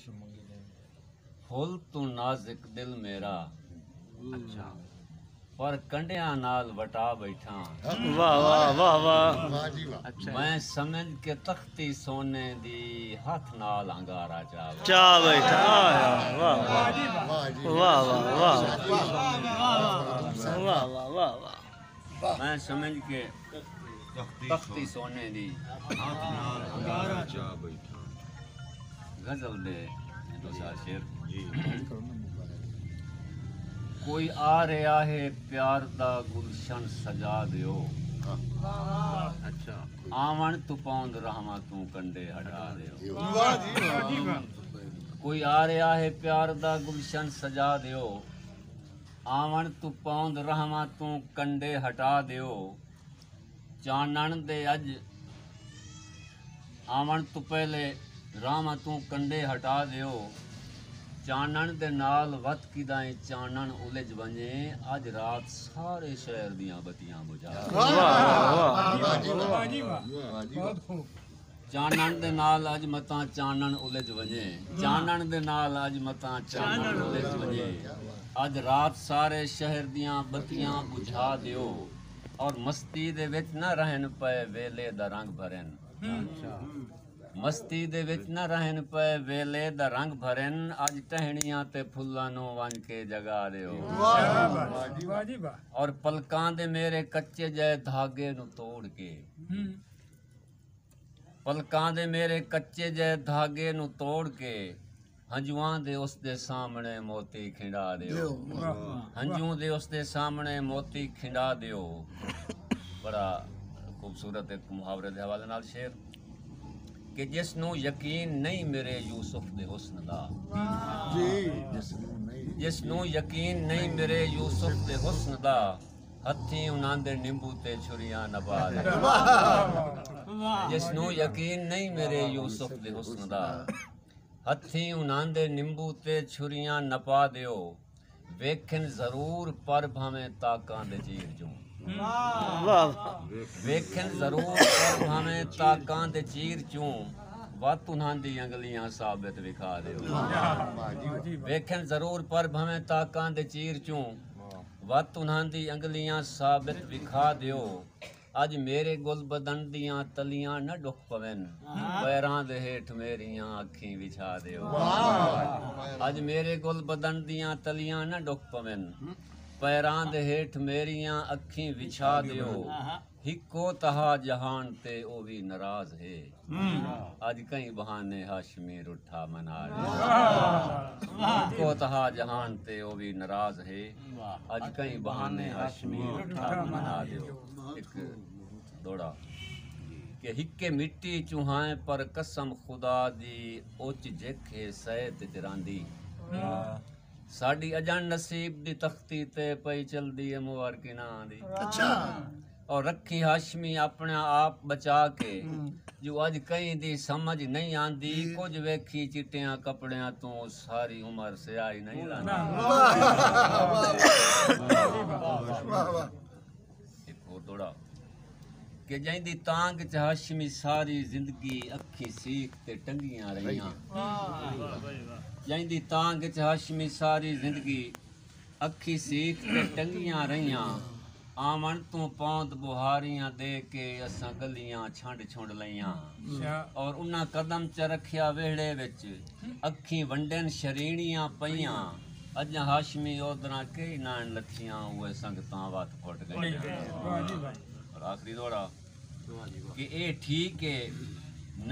Full तू नाज़िक दिल मेरा अच्छा पर कंडिया नाल वटा बैठा वाह वाह वाह वाह अच्छा मैं समझ के तख्ती सोने दी हाथ नाल अंगारा चाव चा बैठा वाह वाह वाह वाह वाह वाह वाह मैं समझ के तख्ती सोने दी हाथ नाल अंगारा चाव बैठा गजल दे दो चार शेर कोई आ रहा है प्यार दा गुलशन सजा दियो अच्छा आवन तू पौंद रहमा तू कंडे हटा दियो कोई आ रहा है प्यार दा गुलशन सजा दियो आवन तू पौंद रहमा तू कंडे हटा दियो चानन दे अज आवन तू पहले रामा तू कंडे हटा दियो चानन दे नाल वत किदाई चानन उलझ वने अज रात सारे शहर दियां बत्तियां बुझा चानन दे नाल अज मता चानन उलझ वने चानन दे नाल अज मता चानन उलझ वने अज रात सारे शहर दियां बत्तियां बुझा दियो और मस्ती दे विच न रहन पे वेले दा रंग भरन मस्ती दे विच न रहन पे वेले दा रंग भरन अज टहनियां ते फुल्लां नू वंज के जगा दियो और पलकां दे मेरे कच्चे जय धागे नू तोड़ के पलकां दे मेरे कच्चे जय धागे नू तोड़ के हंजुआं दे उस दे सामने मोती खिंडा दियो हंजुआं दे उस दे सामने मोती खिंडा दियो बड़ा खूबसूरत एक मुहावरे दे हवाले नाल शेर कि जिसनू यकीन नहीं मेरे यूसुफ दे हुस्न दा जिसनू यकीन नहीं मेरे यूसुफ दे हुस्न दा हथी उन्हां दे नींबू ते छुरियां नपा दे जिसनू यकीन नहीं मेरे यूसुफ दे हुस्न दा हथी उन्हां दे नींबू ते छुरियां नपा दियो वेखन जरूर पर भावें ताकां दे चीर जूं वेखन जरूर पर भावें ताकां दे चीर चूं वत उन्हां दी अंगलियां साबित विखा दियो वेखन जरूर पर भावें ताकां दे चीर चूं वत उन्हां दी अंगलियां साबित विखा दियो अज मेरे गुल बदन दियां तलियां न डुख पवन पैरां दे हेठ मेरियां अखीं विछा दियो अज मेरे गुल बदन दियां तलियां न डुख पवन पैरां दे हेठ मेरियां अखीं विछा दियो हिको तहा जहान ते ओ भी नाराज है अज कई बहाने हाशमी रुठा मना हिको तहा जहान ते ओ भी नाराज है अज कई बहाने हाशमी रुठा मना दियो एक दौड़ा कि हिके मिट्टी चुहाए पर कसम खुदा दी ओच जेखे सैत जरांदी साडी अजान नसीब दी तख्ती ते पई चलदी है मुबारकी ना दी अच्छा और रखी हाशमी अपने आप बचा के जो अज कई दी समझ नहीं आंदी कुछ वेखी चिट्टियां कपड़ियां तू सारी उम्र से आई नहीं लांदी एक और दौड़ा कि जैंदी तांग च हाशमी सारी जिंदगी अखी सीख ते टंगियां रहियां जैंदी तांग च हाशमी सारी जिंदगी अखी सीख ते टंगियां रहियां आवन तू पौंद बुहारियां दे के असां गलियां छंड छुंड लईयां और उन्हां कदम च रखिया वेड़े विच अखी वंडन शरीणियां पईयां अज हाशमी ओदरा कई नान लथियां उहे संगतां वत फुट गईयां और आखिरी दौड़ा कि ए ठीक है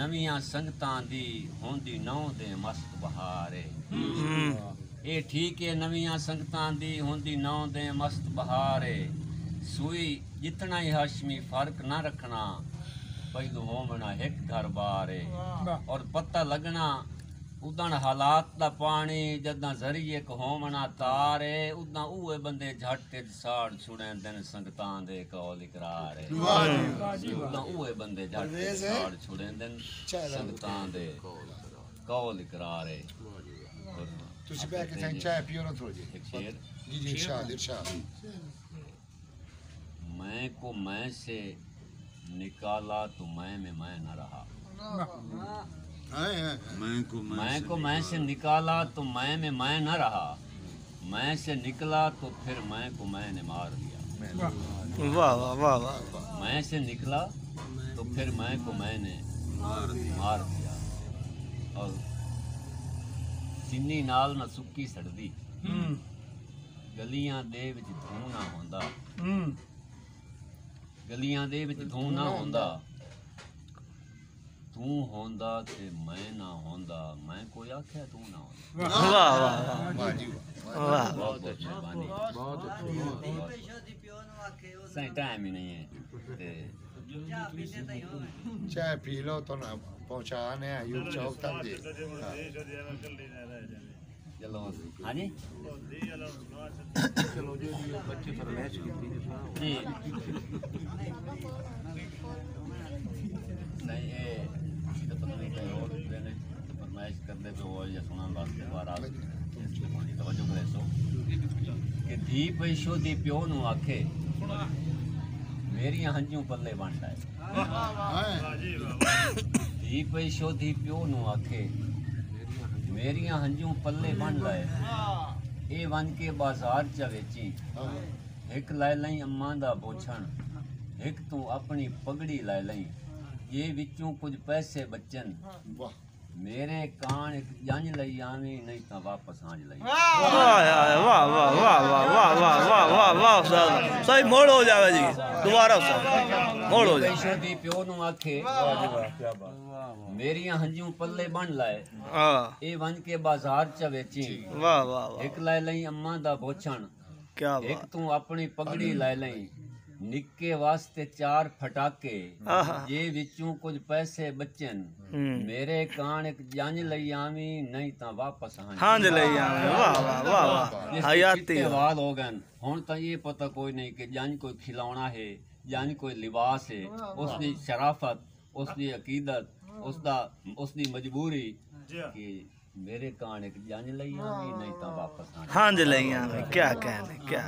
नवियां संगतां दी होंदी नौ दे मस्त बहार ए ठीक है नवियां संगतां दी होंदी नौ दे मस्त बहार सुई जितना ही हाशमी फर्क ना रखना पहलू होमना एक घर बार और पता लगना उदन हालात दा पानी जदा जरिए को होमना तार उदा उहे बंदे झट साड़ छुड़े दिन संगतां दे कौल इकरार उदा उहे बंदे झट साड़ छुड़े दिन संगतां दे कौल इकरार तुसी बैठ के चाय पियो ना थोड़ी एक शेर जी जी इरशाद मैं को मैं से निकाला तो मैं में मैं न रहा मैं को मैं से निकाला तो मैं में मैं न रहा, मैं से निकला तो फिर मैं को मैंने मार दिया। वाह वाह वाह वाह। मैं से निकला तो फिर मैं को मैंने मार दिया। और चीनी नाल न सुक्की सड़दी, गलियां दे विच धूं ना होंदा, गलियां दे विच धूं ना होंदा, तू होंदा ते मैं ना होंदा, मैं कोई आख्या तू ना होंदा। वाह वाह वाह। बहुत बहुत मेहरबानी। सही टाइम ही नहीं है ते चाय पी लो तो ना पहुंचाने आयुब चौक तक जी। चलो हाँ जी जी नहीं ये तो पता नहीं कहीं और फरमाइश करने पे हो या सुना वास्ते बार आप तवज्जो करे सो कि धी पैसो दी प्यो नु आखे मेरी हंजू पल्ले बन लाए। धी पैसो दी प्यो नु आखे मेरी हंजू पल्ले बन लाए। ए वन के बाजार च वेची एक लै लई अम्मा दा बोछण, एक तू अपनी पगड़ी लै लई, ये विचों कुछ पैसे बचन, मेरे कान एक जंज लई आवी नहीं तो वापस आंज लई। वाह वाह वाह वाह वाह वाह वाह वाह वाह वाह उस्ताद सही मोड़ हो जावे जी। दोबारा उस्ताद मोड़ हो जाए। पैसो दी प्यो नु आखे मेरी हंजू पल्ले बन लाए। हां ए वन के बाजार च वेची वाह वाह वाह। एक लै लई अम्मा दा बोछण, क्या एक बात। तू अपनी पगड़ी लै लई, निक्के वास्ते 4 फटाके, आहा। जे विचों कुछ पैसे बचन, मेरे कान एक जंज लई आवी नहीं तो वापस आंज। हां जी ले आवे। वाह वाह वाह वाह। हयाती वाल हो गए हुण तो ये पता कोई नहीं कि जंज कोई खिलौना है, जंज कोई लिबास है, उसकी शराफत, उसकी अकीदत, उसकी मजबूरी कि मेरे कान एक जंज लई आवी नहीं तो वापस आंज। हां जी ले आवे। क्या कहने क्या।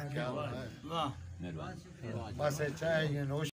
मेहरबानी। बस चाय ये नोश